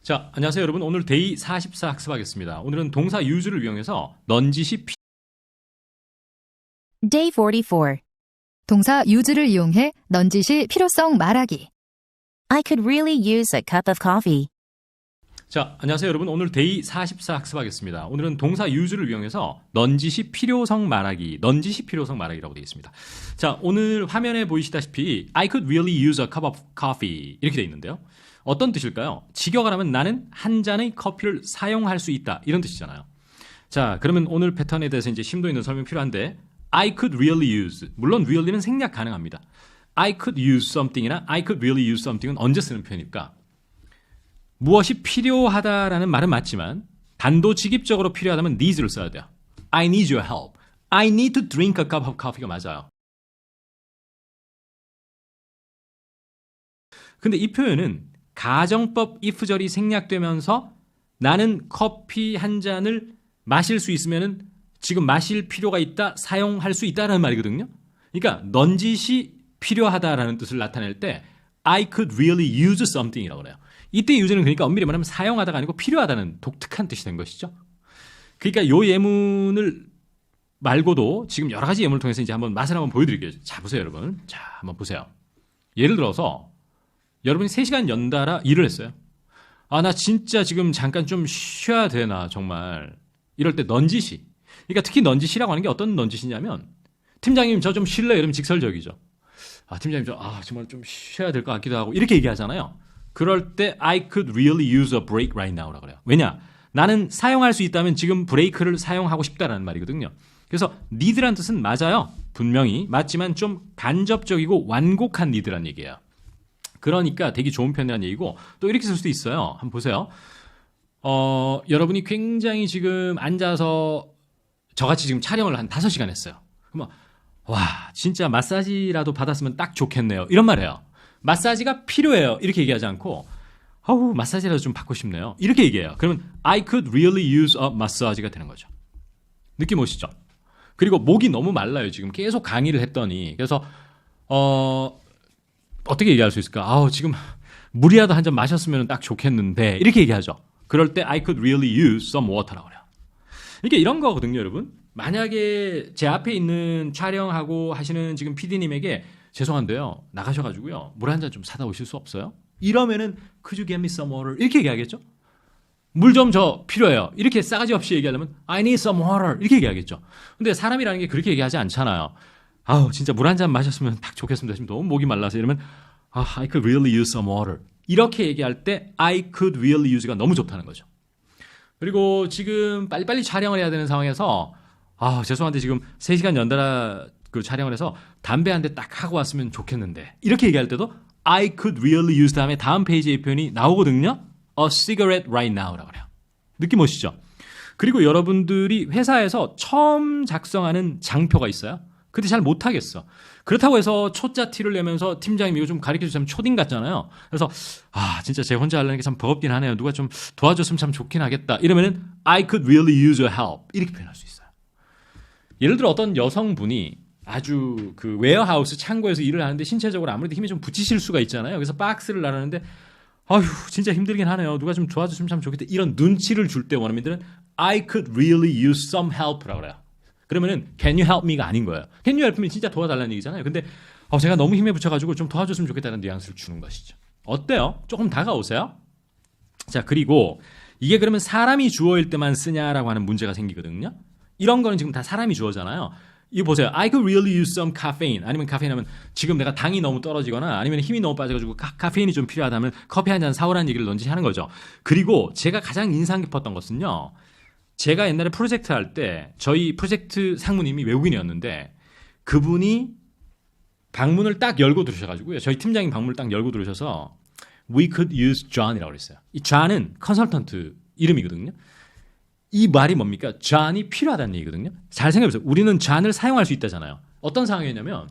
자, 안녕하세요 여러분. 오늘 데이 44 학습하겠습니다. 오늘은 동사 use를 이용해서 넌지시 Day 44. 동사 use를 이용해 넌지시 필요성 말하기. I could really use a cup of coffee. 자, 안녕하세요 여러분. 오늘 데이 44 학습하겠습니다. 오늘은 동사 use를 이용해서 넌지시 필요성 말하기, 넌지시 필요성 말하기라고 되어 있습니다. 자, 오늘 화면에 보이시다시피 I could really use a cup of coffee 이렇게 되어 있는데요. 어떤 뜻일까요? 직역하라면 나는 한 잔의 커피를 사용할 수 있다 이런 뜻이잖아요. 자, 그러면 오늘 패턴에 대해서 이제 심도 있는 설명 필요한데 I could really use, 물론 really는 생략 가능합니다. I could use something이나 I could really use something은 언제 쓰는 표현일까? 무엇이 필요하다라는 말은 맞지만 단도직입적으로 필요하다면 needs를 써야 돼요. I need your help. I need to drink a cup of coffee가 맞아요. 근데 이 표현은 가정법 if절이 생략되면서 나는 커피 한 잔을 마실 수 있으면은 지금 마실 필요가 있다, 사용할 수 있다라는 말이거든요. 그러니까 넌지시 필요하다라는 뜻을 나타낼 때 I could really use something이라고 그래요. 이때 use는 그러니까 엄밀히 말하면 사용하다가 아니고 필요하다는 독특한 뜻이 된 것이죠. 그러니까 이 예문을 말고도 지금 여러 가지 예문을 통해서 이제 한번 맛을 한번 보여드릴게요. 자, 보세요 여러분. 자, 한번 보세요. 예를 들어서 여러분이 3시간 연달아 일을 했어요. 아, 나 진짜 지금 잠깐 좀 쉬어야 되나 정말. 이럴 때 넌지시. 그러니까 특히 넌지시라고 하는 게 어떤 넌지시냐면 팀장님 저 좀 쉴래요? 이러면 직설적이죠. 아, 팀장님 정말 좀 쉬어야 될 것 같기도 하고 이렇게 얘기하잖아요. 그럴 때 I could really use a break right now라고 그래요. 왜냐? 나는 사용할 수 있다면 지금 브레이크를 사용하고 싶다라는 말이거든요. 그래서 need라는 뜻은 맞아요. 분명히 맞지만 좀 간접적이고 완곡한 need라는 얘기예요. 그러니까 되게 좋은 편이라는 얘기고 또 이렇게 쓸 수도 있어요. 한번 보세요. 여러분이 굉장히 지금 앉아서 저같이 지금 촬영을 한 5시간 했어요. 그러면 와, 진짜 마사지라도 받았으면 딱 좋겠네요. 이런 말이에요. 마사지가 필요해요. 이렇게 얘기하지 않고 아우, 마사지라도 좀 받고 싶네요. 이렇게 얘기해요. 그러면 I could really use a massage가 되는 거죠. 느낌 오시죠? 그리고 목이 너무 말라요. 지금 계속 강의를 했더니. 그래서 어떻게 얘기할 수 있을까? 아우, 지금 물이라도 한 잔 마셨으면 딱 좋겠는데 이렇게 얘기하죠. 그럴 때 I could really use some water라고 그래요. 이게 이런 거거든요, 여러분. 만약에 제 앞에 있는 촬영하고 하시는 지금 PD님에게 죄송한데요, 나가셔가지고요, 물 한 잔 좀 사다 오실 수 없어요? 이러면은 could you get me some water? 이렇게 얘기하겠죠. 물 좀 저 필요해요. 이렇게 싸가지 없이 얘기하려면 I need some water 이렇게 얘기하겠죠. 근데 사람이라는 게 그렇게 얘기하지 않잖아요. 아우, 진짜 물 한 잔 마셨으면 딱 좋겠습니다. 지금 너무 목이 말라서 이러면 I could really use some water. 이렇게 얘기할 때 I could really use가 너무 좋다는 거죠. 그리고 지금 빨리빨리 촬영을 해야 되는 상황에서 죄송한데 지금 3시간 연달아 그 촬영을 해서 담배 한 대 딱 하고 왔으면 좋겠는데 이렇게 얘기할 때도 I could really use 다음에 다음 페이지의 표현이 나오거든요. A cigarette right now라고 그래요. 느낌 오시죠? 그리고 여러분들이 회사에서 처음 작성하는 장표가 있어요. 근데 잘 못하겠어. 그렇다고 해서 초짜 티를 내면서 팀장님 이거 좀 가르쳐주시면 초딩 같잖아요. 그래서 진짜 제 혼자 하려는 게 참 버겁긴 하네요. 누가 좀 도와줬으면 참 좋긴 하겠다. 이러면은 I could really use your help 이렇게 표현할 수 있어요. 예를 들어 어떤 여성분이 아주 그 웨어하우스 창고에서 일을 하는데 신체적으로 아무래도 힘이 좀 붙이실 수가 있잖아요. 그래서 박스를 나르는데 아휴 진짜 힘들긴 하네요. 누가 좀 도와줬으면 참 좋겠다. 이런 눈치를 줄 때 원어민들은 I could really use some help라고 그래요. 그러면은 can you help me가 아닌 거예요. can you help me 진짜 도와달라는 얘기잖아요. 근데 제가 너무 힘에 붙여가지고 좀 도와줬으면 좋겠다는 뉘앙스를 주는 것이죠. 어때요? 조금 다가오세요? 자, 그리고 이게 그러면 사람이 주어일 때만 쓰냐라고 하는 문제가 생기거든요. 이런 거는 지금 다 사람이 주어잖아요. 이거 보세요. I could really use some caffeine. 아니면 카페인 하면 지금 내가 당이 너무 떨어지거나 아니면 힘이 너무 빠져가지고 카페인이 좀 필요하다면 커피 한 잔 사오라는 얘기를 넌지시 하는 거죠. 그리고 제가 가장 인상 깊었던 것은요. 제가 옛날에 프로젝트 할 때 저희 프로젝트 상무님이 외국인이었는데 그분이 방문을 딱 열고 들으셔가지고요. 저희 팀장님 방문을 딱 열고 들으셔서 We could use John이라고 그랬어요. 이 John은 컨설턴트 이름이거든요. 이 말이 뭡니까? John이 필요하다는 얘기거든요. 잘 생각해보세요. 우리는 John을 사용할 수 있다잖아요. 어떤 상황이었냐면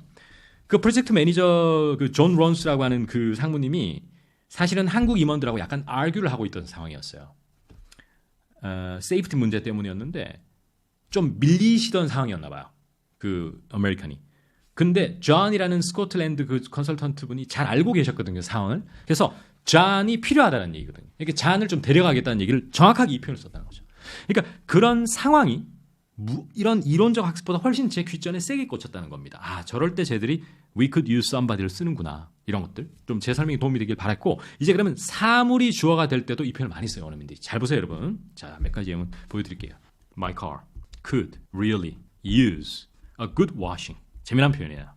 그 프로젝트 매니저 그 존 론스라고 하는 그 상무님이 사실은 한국 임원들하고 약간 argue를 하고 있던 상황이었어요. 세이프티 문제 때문이었는데 좀 밀리시던 상황이었나 봐요. 그 아메리칸이. 근데 존이라는 스코틀랜드 그 컨설턴트 분이 잘 알고 계셨거든요, 상황을. 그래서 잔이 필요하다는 얘기거든요. 이렇게 잔을 좀 데려가겠다는 얘기를 정확하게 이 표현을 썼다는 거죠. 그러니까 그런 상황이 이런 이론적 학습보다 훨씬 제 귓전에 세게 꽂혔다는 겁니다. 아, 저럴 때 쟤들이 we could use somebody를 쓰는구나. 이런 것들. 좀 제 설명이 도움이 되길 바랐고, 이제 그러면 사물이 주어가 될 때도 이 표현을 많이 써요, 원어민들이. 잘 보세요, 여러분. 자, 몇 가지 예문 보여드릴게요. My car could really use a good washing. 재미난 표현이에요.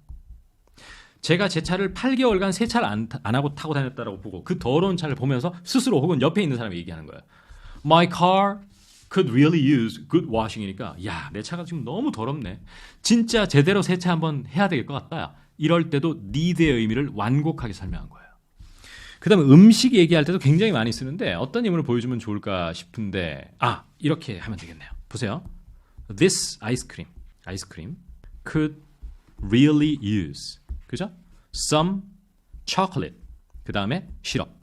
제가 제 차를 8개월간 세차를 안 하고 타고 다녔다라고 보고 그 더러운 차를 보면서 스스로 혹은 옆에 있는 사람이 얘기하는 거예요. My car could really use good washing이니까 야, 내 차가 지금 너무 더럽네. 진짜 제대로 세차 한번 해야 될 것 같다. 이럴 때도 need의 의미를 완곡하게 설명한 거예요. 그 다음에 음식 얘기할 때도 굉장히 많이 쓰는데 어떤 예문을 보여주면 좋을까 싶은데 이렇게 하면 되겠네요. 보세요. This ice cream could really use 그죠? Some chocolate. 그 다음에 시럽.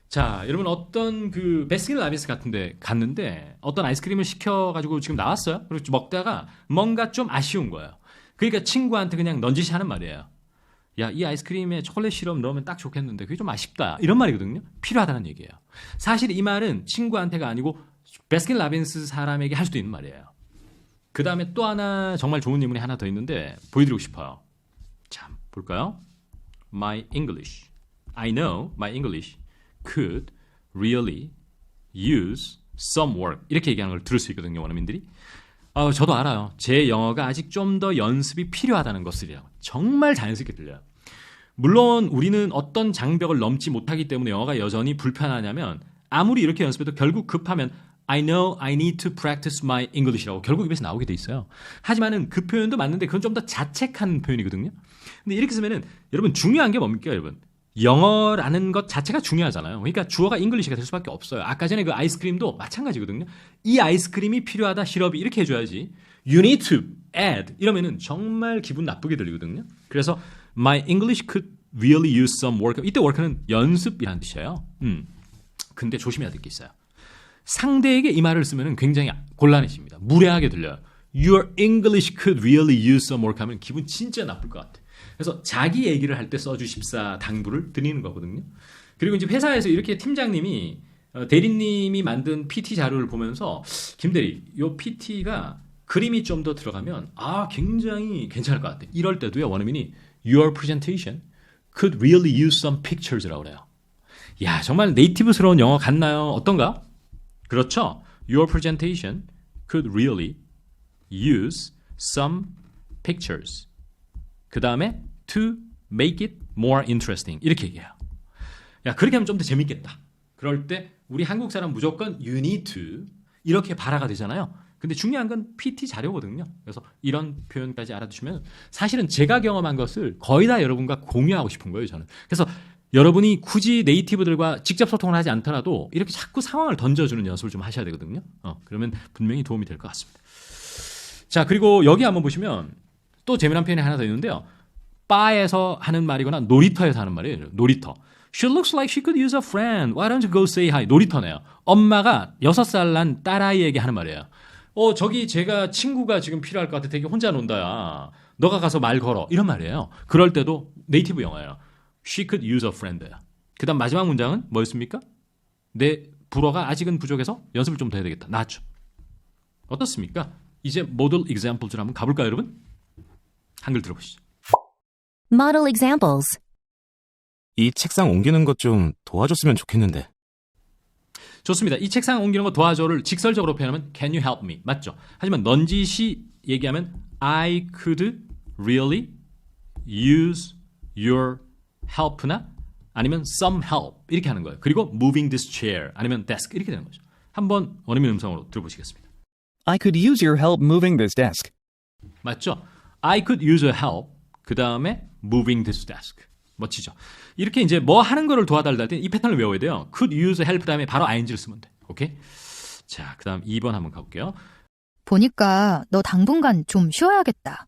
자, 여러분 어떤 그 베스킨라빈스 같은데 갔는데 어떤 아이스크림을 시켜가지고 지금 나왔어요. 그리고 먹다가 뭔가 좀 아쉬운 거예요. 그러니까 친구한테 그냥 넌지시 하는 말이에요. 야, 이 아이스크림에 초콜릿 시럽 넣으면 딱 좋겠는데 그게 좀 아쉽다. 이런 말이거든요. 필요하다는 얘기예요. 사실 이 말은 친구한테가 아니고 베스킨라빈스 사람에게 할 수도 있는 말이에요. 그 다음에 또 하나 정말 좋은 예문이 하나 더 있는데 보여드리고 싶어요. 참, 볼까요? My English. I know my English could really use some work. 이렇게 얘기하는 걸 들을 수 있거든요, 원어민들이. 저도 알아요. 제 영어가 아직 좀 더 연습이 필요하다는 것을요. 정말 자연스럽게 들려요. 물론 우리는 어떤 장벽을 넘지 못하기 때문에 영어가 여전히 불편하냐면 아무리 이렇게 연습해도 결국 급하면 I know I need to practice my English라고 결국 입에서 나오게 돼 있어요. 하지만은 그 표현도 맞는데 그건 좀 더 자책한 표현이거든요. 근데 이렇게 쓰면은 여러분 중요한 게 뭡니까, 여러분? 영어라는 것 자체가 중요하잖아요. 그러니까 주어가 English가 될 수밖에 없어요. 아까 전에 그 아이스크림도 마찬가지거든요. 이 아이스크림이 필요하다, 시럽이 이렇게 해줘야지. You need to add 이러면은 정말 기분 나쁘게 들리거든요. 그래서 my English could really use some work. 이때 work는 연습이라는 뜻이에요. 근데 조심해야 될 게 있어요. 상대에게 이 말을 쓰면 굉장히 곤란해집니다. 무례하게 들려요. Your English could really use some work 하면 기분 진짜 나쁠 것 같아. 그래서 자기 얘기를 할 때 써주십사 당부를 드리는 거거든요. 그리고 이제 회사에서 이렇게 팀장님이 대리님이 만든 PT 자료를 보면서 김대리, 요 PT가 그림이 좀 더 들어가면 굉장히 괜찮을 것 같아. 이럴 때도요, 원어민이 Your presentation could really use some pictures라고 그래요. 야, 정말 네이티브스러운 영어 같나요? 어떤가? 그렇죠. Your presentation could really use some pictures. 그 다음에 to make it more interesting. 이렇게 얘기해요. 야, 그렇게 하면 좀 더 재밌겠다. 그럴 때 우리 한국 사람 무조건 you need to 이렇게 발화가 되잖아요. 근데 중요한 건 PT 자료거든요. 그래서 이런 표현까지 알아두시면 사실은 제가 경험한 것을 거의 다 여러분과 공유하고 싶은 거예요, 저는. 그래서 여러분이 굳이 네이티브들과 직접 소통을 하지 않더라도 이렇게 자꾸 상황을 던져주는 연습을 좀 하셔야 되거든요. 그러면 분명히 도움이 될 것 같습니다. 자, 그리고 여기 한번 보시면 또 재미난 표현이 하나 더 있는데요. 바에서 하는 말이거나 놀이터에서 하는 말이에요. 놀이터. She looks like she could use a friend. Why don't you go say hi? 놀이터네요. 엄마가 6살 난 딸아이에게 하는 말이에요. 저기 제가 친구가 지금 필요할 것 같아. 되게 혼자 논다야. 너가 가서 말 걸어. 이런 말이에요. 그럴 때도 네이티브 영어예요. She could use a friend. 그 다음 마지막 문장은 뭐였습니까? 내 불어가 아직은 부족해서 연습을 좀 더 해야 되겠다. 나죠. 어떻습니까? 이제 모델 example를 한번 가볼까요, 여러분? 한글 들어보시죠. Model examples. 이 책상 옮기는 것 좀 도와줬으면 좋겠는데. 좋습니다. 이 책상 옮기는 거 도와줘를 직설적으로 표현하면 Can you help me? 맞죠? 하지만 넌지시 얘기하면 I could really use your help나 아니면 some help 이렇게 하는 거예요. 그리고 moving this chair 아니면 desk 이렇게 되는 거죠. 한번 원어민 음성으로 들어보시겠습니다. I could use your help moving this desk. 맞죠? I could use your help. 그 다음에 moving this desk. 멋지죠? 이렇게 이제 뭐 하는 거를 도와달라 할 때 이 패턴을 외워야 돼요. could use help 다음에 바로 ing를 쓰면 돼. 오케이? 자, 그 다음 2번 한번 가볼게요. 보니까 너 당분간 좀 쉬어야겠다.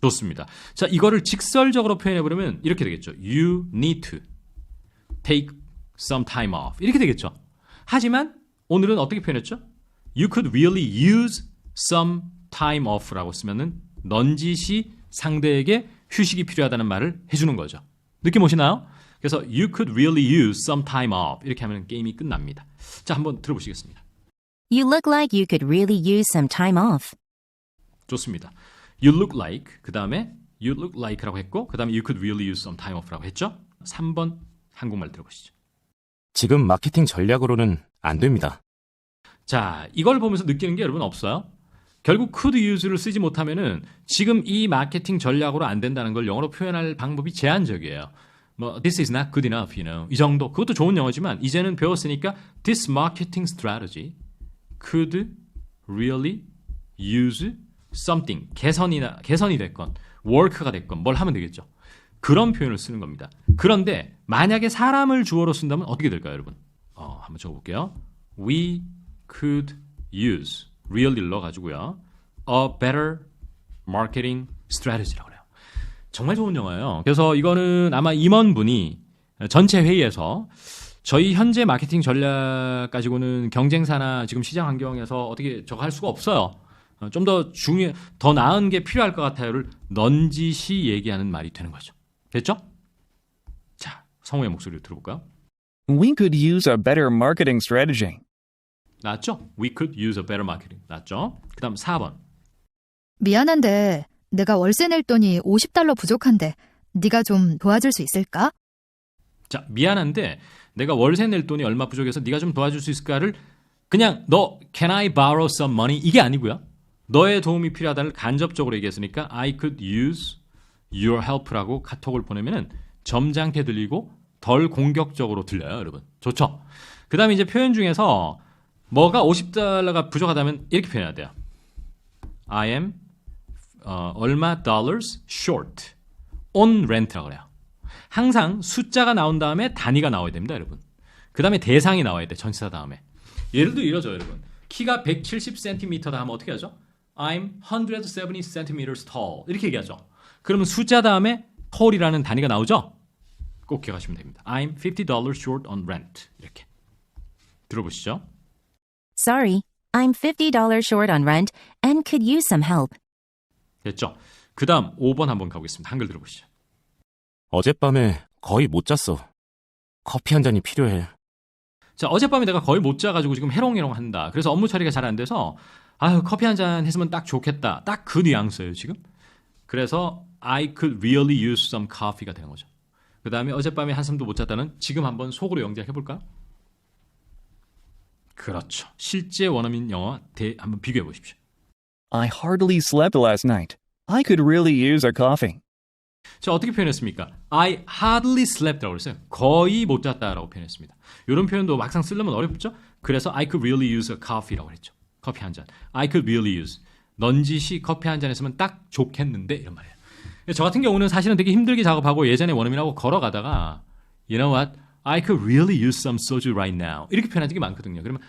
좋습니다. 자, 이거를 직설적으로 표현해보려면 이렇게 되겠죠. You need to take some time off. 이렇게 되겠죠. 하지만 오늘은 어떻게 표현했죠? You could really use some time off라고 쓰면은 넌지시 상대에게 휴식이 필요하다는 말을 해주는 거죠. 느낌 오시나요? 그래서 you could really use some time off. 이렇게 하면 게임이 끝납니다. 자, 한번 들어보시겠습니다. You look like you could really use some time off. 좋습니다. You look like, 그 다음에 you look like라고 했고, 그 다음에 you could really use some time off라고 했죠. 3번 한국말 들어보시죠. 지금 마케팅 전략으로는 안 됩니다. 자, 이걸 보면서 느끼는 게 여러분 없어요? 결국 could use를 쓰지 못하면은 지금 이 마케팅 전략으로 안 된다는 걸 영어로 표현할 방법이 제한적이에요. 뭐 this is not good enough, you know. 이 정도. 그것도 좋은 영어지만 이제는 배웠으니까 this marketing strategy could really use something. 개선이 됐건 work가 됐건 뭘 하면 되겠죠. 그런 표현을 쓰는 겁니다. 그런데 만약에 사람을 주어로 쓴다면 어떻게 될까요, 여러분? 한번 적어볼게요. We could use really를 넣어가지고요. A better marketing strategy라고 해요. 정말 좋은 영어예요. 그래서 이거는 아마 임원분이 전체 회의에서 저희 현재 마케팅 전략 가지고는 경쟁사나 지금 시장 환경에서 어떻게 저거 할 수가 없어요. 좀 더 나은 게 필요할 것 같아요를 넌지시 얘기하는 말이 되는 거죠. 됐죠? 자, 성우의 목소리를 들어볼까요? We could use a better marketing strategy. 나왔죠? We could use a better marketing. 나왔죠? 그 다음 4번. 미안한데 내가 월세 낼 돈이 $50 부족한데 네가 좀 도와줄 수 있을까? 자, 미안한데 내가 월세 낼 돈이 얼마 부족해서 네가 좀 도와줄 수 있을까를 그냥 너 can I borrow some money 이게 아니고요. 너의 도움이 필요하다를 간접적으로 얘기했으니까 I could use your help라고 카톡을 보내면은 점잖게 들리고 덜 공격적으로 들려요, 여러분. 좋죠? 그 다음에 이제 표현 중에서 뭐가 $50가 부족하다면 이렇게 표현해야 돼요. I am 얼마 dollars short on rent라고 그래요. 항상 숫자가 나온 다음에 단위가 나와야 됩니다, 여러분. 그 다음에 대상이 나와야 돼, 전치사 다음에. 예를 들어 이러죠, 여러분. 키가 170cm다 하면 어떻게 하죠? I'm 170cm tall 이렇게 얘기하죠. 그러면 숫자 다음에 tall이라는 단위가 나오죠? 꼭 기억하시면 됩니다. I'm $50 short on rent 이렇게 들어보시죠. Sorry, I'm $50 short on rent and could use some help. 됐죠? 그 다음 5번 한번 가보겠습니다. 한글 들어보시죠. 어젯밤에 거의 못 잤어. 커피 한 잔이 필요해. 자, 어젯밤에 내가 거의 못 자가지고 지금 해롱해롱 한다. 그래서 업무 처리가 잘 안 돼서 아유 커피 한 잔 했으면 딱 좋겠다. 딱 그 뉘앙스예요 지금. 그래서 I could really use some coffee가 되는 거죠. 그 다음에 어젯밤에 한숨도 못 잤다는 지금 한번 속으로 영작해볼까요? 그렇죠. 실제 원어민 영어와 한번 비교해 보십시오. I hardly slept last night. I could really use a coffee. 자, 어떻게 표현했습니까? I hardly slept라고 그랬어요. 거의 못 잤다라고 표현했습니다. 이런 표현도 막상 쓰려면 어렵죠? 그래서 I could really use a coffee라고 그랬죠. 커피 한 잔. I could really use. 넌지시 커피 한 잔 했으면 딱 좋겠는데 이런 말이에요. 저 같은 경우는 사실은 되게 힘들게 작업하고 예전에 원어민하고 걸어가다가 You know what? I could really use some soju right now. 이렇게 표현한 적이 많거든요. 그러면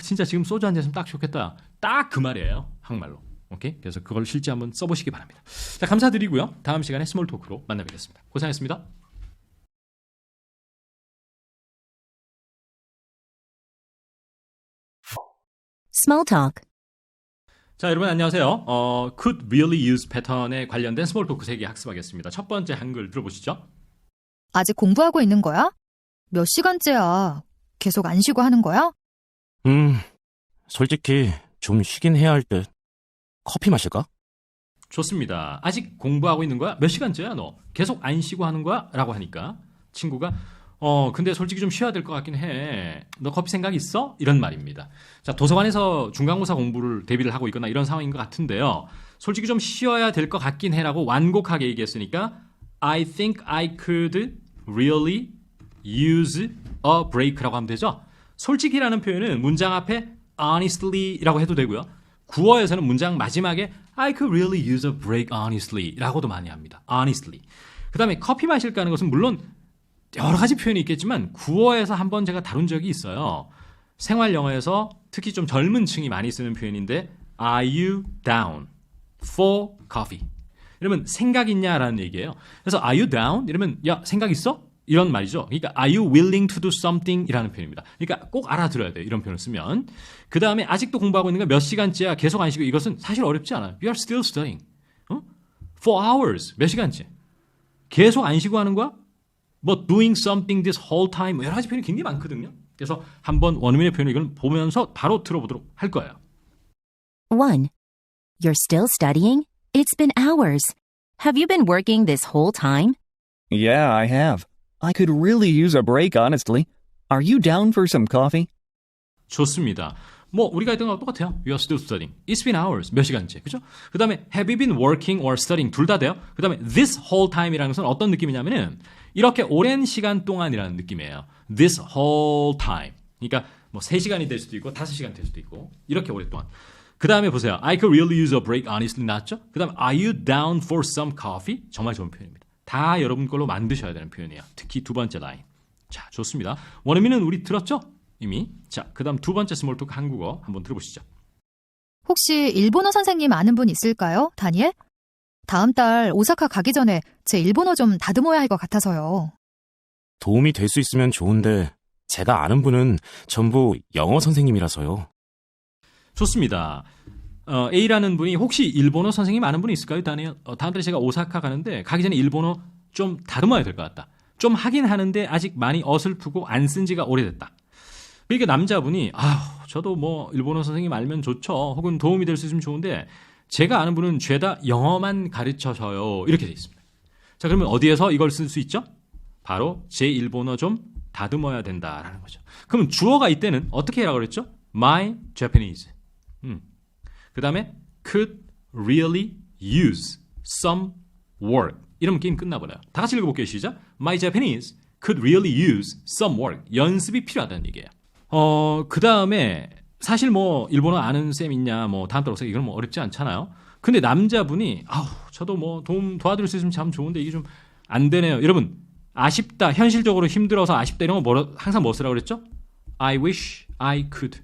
진짜 지금 소주 한 잔 했으면 딱 좋겠다. 딱 그 말이에요. 한국말로. 오케이? 그래서 그걸 실제 한번 써보시기 바랍니다. 자, 감사드리고요. 다음 시간에 스몰 토크로 만나뵙겠습니다. 고생하셨습니다. Small talk. 자, 여러분 안녕하세요. could really use 패턴에 관련된 스몰 토크 3개 학습하겠습니다. 첫 번째 한글 들어보시죠. 아직 공부하고 있는 거야? 몇 시간째야? 계속 안 쉬고 하는 거야? 솔직히 좀 쉬긴 해야 할 듯. 커피 마실까? 좋습니다. 아직 공부하고 있는 거야? 몇 시간째야 너? 계속 안 쉬고 하는 거야? 라고 하니까 친구가 근데 솔직히 좀 쉬어야 될 것 같긴 해. 너 커피 생각 있어? 이런 말입니다. 자, 도서관에서 중간고사 공부를 대비를 하고 있거나 이런 상황인 것 같은데요. 솔직히 좀 쉬어야 될 것 같긴 해라고 완곡하게 얘기했으니까 I think I could really use a break라고 하면 되죠. 솔직히라는 표현은 문장 앞에 honestly라고 해도 되고요. 구어에서는 문장 마지막에 I could really use a break honestly라고도 많이 합니다. honestly. 그 다음에 커피 마실까 하는 것은 물론 여러 가지 표현이 있겠지만 구어에서 한번 제가 다룬 적이 있어요. 생활 영어에서 특히 좀 젊은 층이 많이 쓰는 표현인데 Are you down for coffee? 이러면 생각 있냐라는 얘기예요. 그래서 Are you down? 이러면 야 생각 있어? 이런 말이죠. 그러니까 Are you willing to do something? 이라는 표현입니다. 그러니까 꼭 알아들어야 돼요. 이런 표현을 쓰면. 그 다음에 아직도 공부하고 있는 거 몇 시간째야 계속 안 쉬고 이것은 사실 어렵지 않아요. You are still studying. 4 hours. 몇 시간째. 계속 안 쉬고 하는 거야? 뭐 doing something this whole time 뭐 여러 가지 표현이 굉장히 많거든요. 그래서 한번 원어민의 표현을 이걸 보면서 바로 들어보도록 할 거예요. 1. You're still studying? It's been hours. Have you been working this whole time? Yeah, I have. I could really use a break, honestly. Are you down for some coffee? 좋습니다. 뭐 우리가 했던 거랑 똑같아요. You are still studying. It's been hours. 몇 시간째. 그죠? 그 다음에 have you been working or studying? 둘 다 돼요. 그 다음에 this whole time이라는 것은 어떤 느낌이냐면은 이렇게 오랜 시간 동안이라는 느낌이에요. This whole time. 그러니까 뭐 3시간이 될 수도 있고 5시간 될 수도 있고 이렇게 오랫동안. 그 다음에 보세요. I could really use a break honestly 나왔죠? 그 다음에 are you down for some coffee? 정말 좋은 표현입니다. 다 여러분 걸로 만드셔야 되는 표현이에요. 특히 두 번째 라인. 자, 좋습니다. 원어민은 우리 들었죠? 이미. 자, 그 다음 두 번째 스몰토크 한국어 한번 들어보시죠. 혹시 일본어 선생님 아는 분 있을까요, 다니엘? 다음 달 오사카 가기 전에 제 일본어 좀 다듬어야 할 것 같아서요. 도움이 될 수 있으면 좋은데 제가 아는 분은 전부 영어 선생님이라서요. 좋습니다. A라는 분이 혹시 일본어 선생님 아는 분이 있을까요? 다니엘? 다음 달에 제가 오사카 가는데 가기 전에 일본어 좀 다듬어야 될 것 같다. 좀 하긴 하는데 아직 많이 어설프고 안 쓴 지가 오래됐다. 그러니까 남자분이 저도 뭐 일본어 선생님 알면 좋죠. 혹은 도움이 될 수 있으면 좋은데 제가 아는 분은 죄다 영어만 가르쳐서요. 이렇게 돼 있습니다. 자, 그러면 어디에서 이걸 쓸 수 있죠? 바로 제 일본어 좀 다듬어야 된다라는 거죠. 그러면 주어가 이때는 어떻게 하라고 그랬죠? My Japanese. 그 다음에 could really use some work. 이러면 게임 끝나버려요. 다 같이 읽어볼게요. 시작. My Japanese could really use some work. 연습이 필요하다는 얘기예요. 그 다음에 사실 뭐 일본어 아는 쌤 있냐 뭐 다음 달 오사카 이건 뭐 어렵지 않잖아요. 근데 남자분이 저도 뭐 도와드릴 수 있으면 참 좋은데 이게 좀 안 되네요. 여러분 아쉽다, 현실적으로 힘들어서 아쉽다 이런 거 항상 뭐 쓰라고 그랬죠? I wish I could.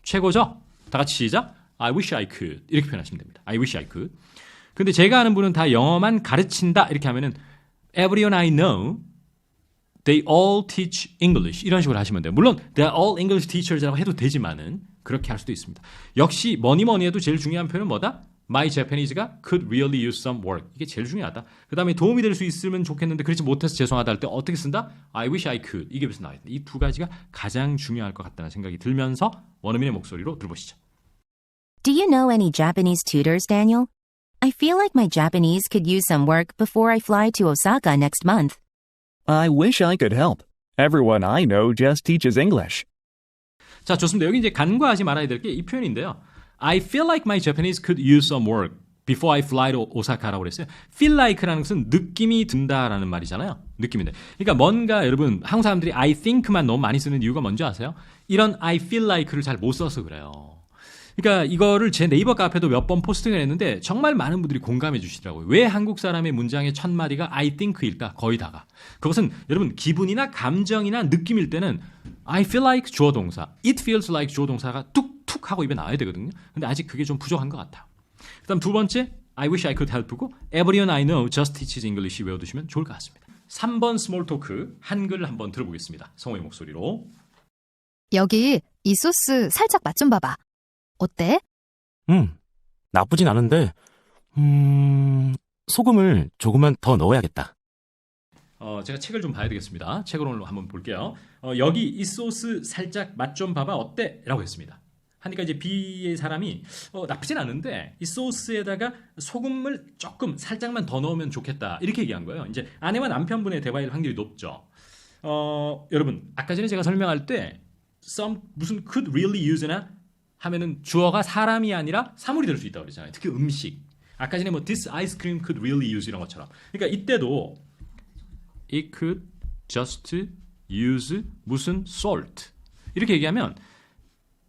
최고죠? 다 같이 시작. I wish I could. 이렇게 표현하시면 됩니다. I wish I could. 근데 제가 아는 분은 다 영어만 가르친다 이렇게 하면은 everyone I know they all teach English 이런 식으로 하시면 돼요. 물론 they are all English teachers라고 해도 되지만은 그렇게 할 수도 있습니다. 역시 뭐니 해도 제일 중요한 표현은 뭐다? My Japanese가 could really use some work. 이게 제일 중요하다. 그 다음에 도움이 될 수 있으면 좋겠는데 그렇지 못해서 죄송하다 할 때 어떻게 쓴다? I wish I could. 이게 무슨 나와있다. 이 두 가지가 가장 중요할 것 같다는 생각이 들면서 원어민의 목소리로 들어보시죠. Do you know any Japanese tutors, Daniel? I feel like my Japanese could use some work before I fly to Osaka next month. I wish I could help. Everyone I know just teaches English. 자, 좋습니다. 여기 이제 간과하지 말아야 될 게 이 표현인데요. I feel like my Japanese could use some work before I fly to Osaka라고 그랬어요. feel like라는 것은 느낌이 든다라는 말이잖아요. 느낌인데. 그러니까 뭔가 여러분 한국 사람들이 I think만 너무 많이 쓰는 이유가 뭔지 아세요? 이런 I feel like를 잘 못 써서 그래요. 그러니까 이거를 제 네이버 카페도 몇 번 포스팅을 했는데 정말 많은 분들이 공감해 주시더라고요. 왜 한국 사람의 문장의 첫 마디가 I think일까? 거의 다가. 그것은 여러분 기분이나 감정이나 느낌일 때는 I feel like 주어 동사, it feels like 주어 동사가 툭툭 하고 입에 나와야 되거든요. 근데 아직 그게 좀 부족한 것 같아요. 그다음 두 번째 I wish I could help고 everyone I know just teaches English 외워두시면 좋을 것 같습니다. 3번 스몰 토크 한글 한번 들어보겠습니다. 성우의 목소리로. 여기 이 소스 살짝 맛 좀 봐봐. 어때? 나쁘진 않은데 소금을 조금만 더 넣어야겠다. 제가 책을 좀 봐야 되겠습니다. 책을 오늘 한번 볼게요. 여기 이 소스 살짝 맛 좀 봐봐 어때? 라고 했습니다. 하니까 이제 B의 사람이 나쁘진 않은데 이 소스에다가 소금을 조금 살짝만 더 넣으면 좋겠다 이렇게 얘기한 거예요. 이제 아내와 남편분의 대화일 확률이 높죠. 여러분 아까 전에 제가 설명할 때 some 무슨 could really use나 하면은 주어가 사람이 아니라 사물이 될 수 있다고 그랬잖아요. 특히 음식. 아까 전에 뭐 this ice cream could really use 이런 것처럼. 그러니까 이때도 it could just use 무슨 salt 이렇게 얘기하면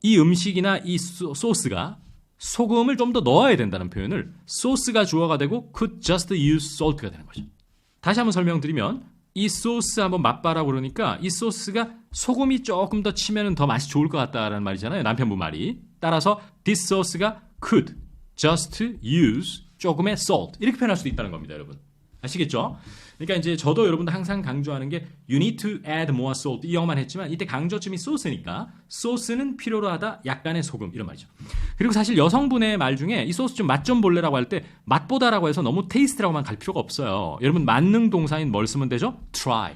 이 음식이나 이 소스가 소금을 좀 더 넣어야 된다는 표현을 소스가 주어가 되고 could just use salt가 되는 거죠. 다시 한번 설명드리면 이 소스 한번 맛봐라 그러니까 이 소스가 소금이 조금 더 치면 더 맛이 좋을 것 같다라는 말이잖아요. 남편분 말이. 따라서 this sauce가 could just use 조금의 salt 이렇게 표현할 수도 있다는 겁니다. 여러분. 아시겠죠? 그러니까 이제 저도 여러분들 항상 강조하는 게 you need to add more salt 이 영어만 했지만 이때 강조점이 소스니까 소스는 필요로 하다 약간의 소금 이런 말이죠. 그리고 사실 여성분의 말 중에 이 소스 좀 맛 좀 볼래라고 할 때 맛보다라고 해서 너무 테이스트라고만 갈 필요가 없어요. 여러분 만능 동사인 뭘 쓰면 되죠? try.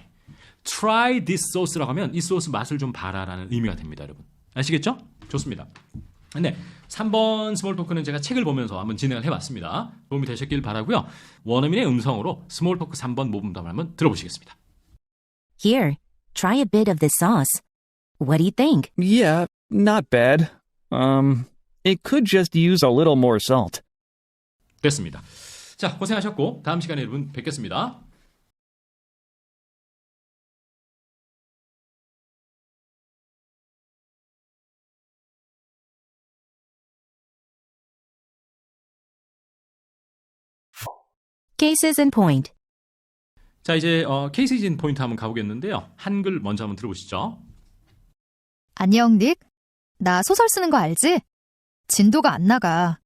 try this sauce라고 하면 이 소스 맛을 좀 봐라라는 의미가 됩니다, 여러분. 아시겠죠? 좋습니다. 네, 3번 스몰 토크는 제가 책을 보면서 한번 진행을 해봤습니다. 도움이 되셨길 바라고요. 원어민의 음성으로 스몰 토크 3번 모범답을 한번 들어보시겠습니다. Here, try a bit of this sauce. What do you think? Yeah, not bad. It could just use a little more salt. 됐습니다. 자, 고생하셨고 다음 시간에 여러분 뵙겠습니다. Cases in point. 자, 이제 케이스 인 포인트 한번 가보겠는데요. 한글 먼저 한번 들어보시죠. 안녕, 닉. 나 소설 쓰는 거 알지? 진도가 안 나가.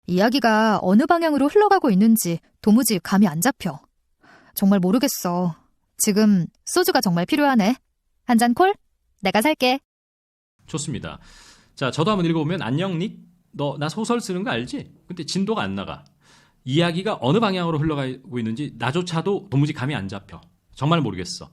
이야기가 어느 방향으로 흘러가고 있는지 도무지 감이 안 잡혀. 정말 모르겠어. 지금 소주가 정말 필요하네. 한 잔 콜? 내가 살게. 좋습니다. 자, 저도 한번 읽어보면 안녕 닉, 너 나 소설 쓰는 거 알지? 근데 진도가 안 나가. 이야기가 어느 방향으로 흘러가고 있는지 나조차도 도무지 감이 안 잡혀. 정말 모르겠어.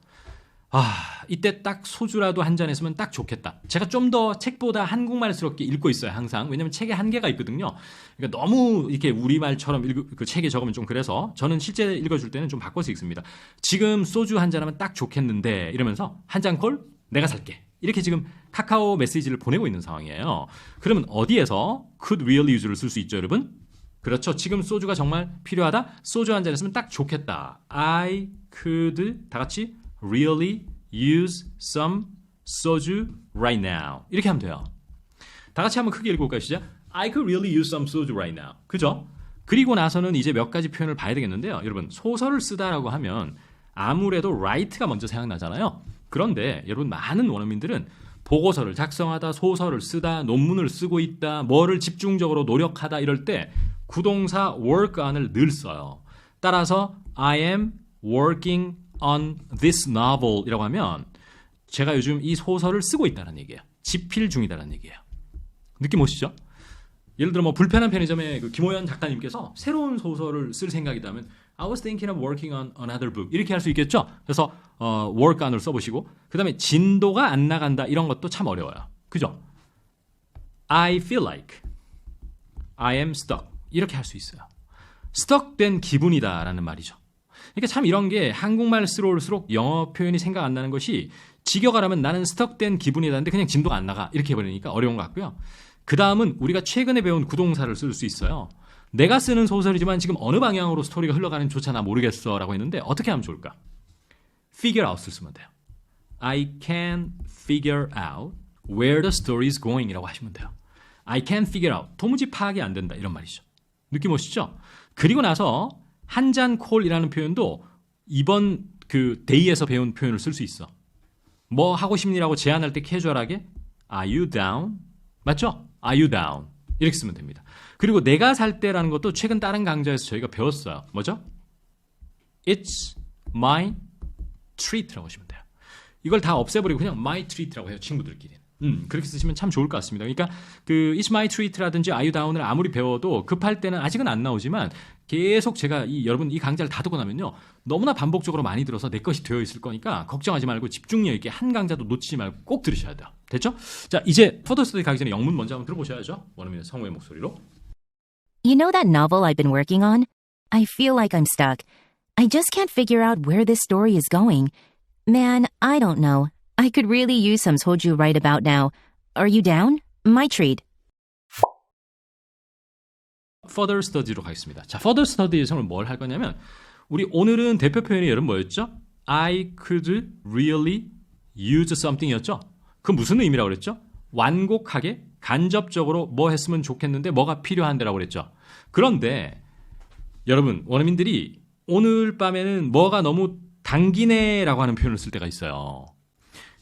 이때 딱 소주라도 한 잔 했으면 딱 좋겠다. 제가 좀 더 책보다 한국말스럽게 읽고 있어요, 항상. 왜냐면 책에 한계가 있거든요. 그러니까 너무 이렇게 우리말처럼 그 책에 적으면 좀 그래서 저는 실제 읽어줄 때는 좀 바꿔서 읽습니다. 지금 소주 한 잔 하면 딱 좋겠는데 이러면서 한 잔 콜? 내가 살게. 이렇게 지금 카카오 메시지를 보내고 있는 상황이에요. 그러면 어디에서 could really use를 쓸 수 있죠, 여러분? 그렇죠. 지금 소주가 정말 필요하다. 소주 한 잔 했으면 딱 좋겠다. I could 다 같이 really use some soju right now. 이렇게 하면 돼요. 다 같이 한번 크게 읽어볼까요, 시작? I could really use some soju right now. 그죠? 그리고 나서는 이제 몇 가지 표현을 봐야 되겠는데요. 여러분, 소설을 쓰다라고 하면 아무래도 write가 먼저 생각나잖아요. 그런데 여러분, 많은 원어민들은 보고서를 작성하다, 소설을 쓰다, 논문을 쓰고 있다, 뭐를 집중적으로 노력하다 이럴 때 구동사 work on을 늘 써요. 따라서 I am working on this novel 이라고 하면 제가 요즘 이 소설을 쓰고 있다는 얘기예요. 집필 중이다는 얘기예요. 느낌 오시죠? 예를 들어 뭐 불편한 편의점에 그 김호연 작가님께서 새로운 소설을 쓸 생각이다면 I was thinking of working on another book 이렇게 할 수 있겠죠? 그래서 work on을 써보시고 그 다음에 진도가 안 나간다 이런 것도 참 어려워요. 그죠? I feel like I am stuck 이렇게 할 수 있어요. stuck된 기분이다라는 말이죠. 그러니까 참 이런 게 한국말 쓸수록 영어 표현이 생각 안 나는 것이 직역하라면 나는 stuck된 기분이다는데 그냥 진도가 안 나가 이렇게 해버리니까 어려운 것 같고요. 그 다음은 우리가 최근에 배운 구동사를 쓸 수 있어요. 내가 쓰는 소설이지만 지금 어느 방향으로 스토리가 흘러가는지조차 나 모르겠어 라고 했는데 어떻게 하면 좋을까? figure out을 쓰면 돼요. I can figure out where the story is going 이라고 하시면 돼요. I can figure out. 도무지 파악이 안 된다 이런 말이죠. 느낌 오시죠? 그리고 나서 한 잔 콜이라는 표현도 이번 그 데이에서 배운 표현을 쓸 수 있어. 뭐 하고 싶니라고 제안할 때 캐주얼하게 Are you down? 맞죠? Are you down? 이렇게 쓰면 됩니다. 그리고 내가 살 때라는 것도 최근 다른 강좌에서 저희가 배웠어요. 뭐죠? It's my treat라고 하시면 돼요. 이걸 다 없애버리고 그냥 my treat라고 해요. 친구들끼리. 그렇게 쓰시면 참 좋을 것 같습니다. 그러니까 그 It's my treat라든지 Are you down을 아무리 배워도 급할 때는 아직은 안 나오지만 계속 제가 여러분 이 강좌를 다 듣고 나면요. 너무나 반복적으로 많이 들어서 내 것이 되어 있을 거니까 걱정하지 말고 집중력 있게 한 강좌도 놓치지 말고 꼭 들으셔야 돼요. 됐죠? 자, 이제 퍼더 스터디 가기 전에 영문 먼저 한번 들어보셔야죠. 원어민의 성우의 목소리로. You know that novel I've been working on? I feel like I'm stuck. I just can't figure out where this story is going. Man, I don't know. I could really use some soju right about now. Are you down? My treat. further study로 가겠습니다. 자, further study에서 뭘 할 거냐면 우리 오늘은 대표 표현이 여러분 뭐였죠? I could really use something이었죠? 그 무슨 의미라고 그랬죠? 완곡하게 간접적으로 뭐 했으면 좋겠는데 뭐가 필요한데라고 그랬죠. 그런데 여러분 원어민들이 오늘 밤에는 뭐가 너무 당기네라고 하는 표현을 쓸 때가 있어요.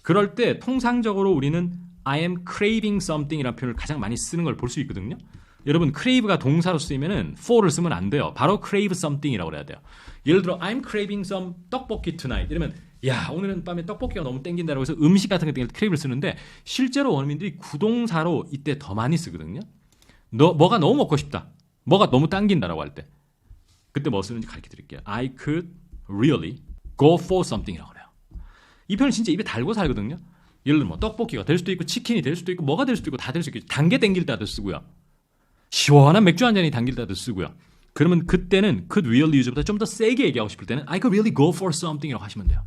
그럴 때 통상적으로 우리는 I am craving something이라는 표현을 가장 많이 쓰는 걸 볼 수 있거든요. 여러분 crave가 동사로 쓰이면은 for를 쓰면 안 돼요. 바로 crave something이라고 그래야 돼요. 예를 들어 I'm craving some 떡볶이 tonight 이러면 야 오늘은 밤에 떡볶이가 너무 땡긴다라고 해서 음식 같은 거 땡길 때 crave를 쓰는데 실제로 원어민들이 구동사로 이때 더 많이 쓰거든요. 뭐가 너무 먹고 싶다. 뭐가 너무 당긴다라고 할 때 그때 뭐 쓰는지 가르쳐 드릴게요. I could really go for something이라고 그래요. 이 표현 진짜 입에 달고 살거든요. 예를 들면 뭐 떡볶이가 될 수도 있고 치킨이 될 수도 있고 뭐가 될 수도 있고 다 될 수 있고 단계 땡길 때도 쓰고요. 시원한 맥주 한 잔이 당길 때도 쓰고요. 그러면 그때는 could really use보다 좀 더 세게 얘기하고 싶을 때는 I could really go for something이라고 하시면 돼요.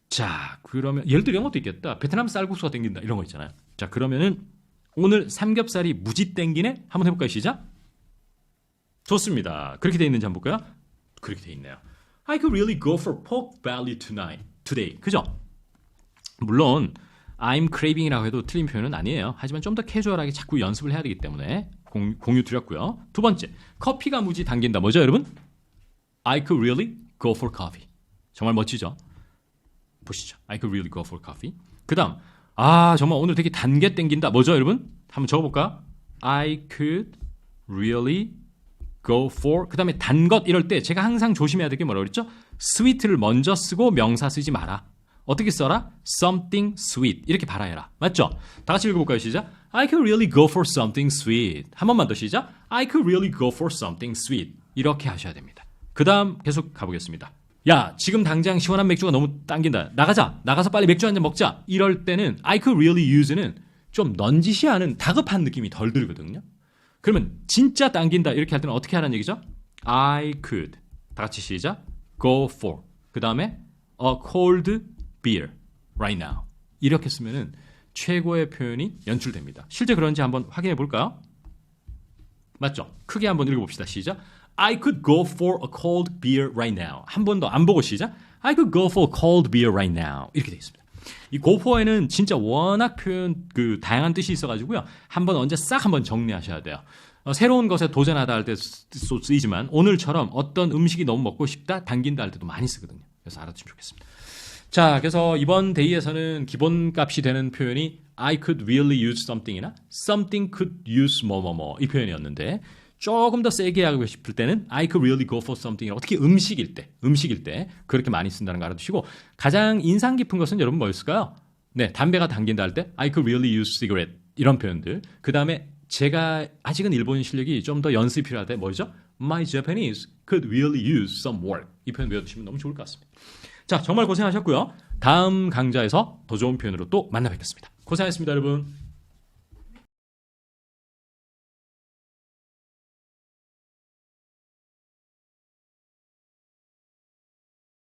자, 그러면 예를 들어 이런 것도 있겠다. 베트남 쌀국수가 땡긴다 이런 거 있잖아요. 자, 그러면은 오늘 삼겹살이 무지 땡기네? 한번 해볼까요? 시작. 좋습니다. 그렇게 돼 있는지 한번 볼까요? 그렇게 돼 있네요. I could really go for pork belly today. 그죠? 물론 I'm craving이라고 해도 틀린 표현은 아니에요. 하지만 좀 더 캐주얼하게 자꾸 연습을 해야 되기 때문에 공유 드렸고요. 두 번째, 커피가 무지 당긴다. 뭐죠, 여러분? I could really go for coffee. 정말 멋지죠? 보시죠. I could really go for coffee. 그 다음, 정말 오늘 되게 단 게 땡긴다. 뭐죠, 여러분? 한번 적어볼까? I could really go for. 그 다음에 단 것 이럴 때 제가 항상 조심해야 될 게 뭐라고 그랬죠? sweet를 먼저 쓰고 명사 쓰지 마라. 어떻게 써라? something sweet. 이렇게 발화해라. 맞죠? 다 같이 읽어볼까요? 시작. I could really go for something sweet. 한 번만 더 시작. I could really go for something sweet. 이렇게 하셔야 됩니다. 그 다음 계속 가보겠습니다. 야, 지금 당장 시원한 맥주가 너무 당긴다. 나가서 빨리 맥주 한 잔 먹자. 이럴 때는 I could really use는 좀 넌지시하는 다급한 느낌이 덜 들거든요. 그러면 진짜 당긴다 이렇게 할 때는 어떻게 하라는 얘기죠? I could. 다 같이 시작. go for. 그 다음에 a cold beer right now. 이렇게 쓰면은 최고의 표현이 연출됩니다. 실제 그런지 한번 확인해 볼까요? 맞죠? 크게 한번 읽어봅시다. 시작. I could go for a cold beer right now. 한 번 더 안 보고 시작. I could go for a cold beer right now. 이렇게 되어 있습니다. 이 go for에는 진짜 워낙 표현 다양한 뜻이 있어가지고요. 한번 언제 싹 한번 정리하셔야 돼요. 새로운 것에 도전하다 할 때 쓰이지만 오늘처럼 어떤 음식이 너무 먹고 싶다, 당긴다 할 때도 많이 쓰거든요. 그래서 알아두시면 좋겠습니다. 자, 그래서 이번 데이에서는 기본값이 되는 표현이 I could really use something이나 something could use 뭐뭐뭐 이 표현이었는데 조금 더 세게 하고 싶을 때는 I could really go for something이라고 특히 음식일 때 그렇게 많이 쓴다는 거 알아두시고 가장 인상 깊은 것은 여러분 뭐였을까요? 네, 담배가 당긴다 할 때 I could really use cigarette 이런 표현들. 그 다음에 제가 아직은 일본 실력이 좀 더 연습이 필요할 때 뭐죠? My Japanese could really use some work. 이 표현 외워두시면 너무 좋을 것 같습니다. 자, 정말 고생하셨고요. 다음 강좌에서 더 좋은 표현으로 또 만나 뵙겠습니다. 고생하셨습니다, 여러분.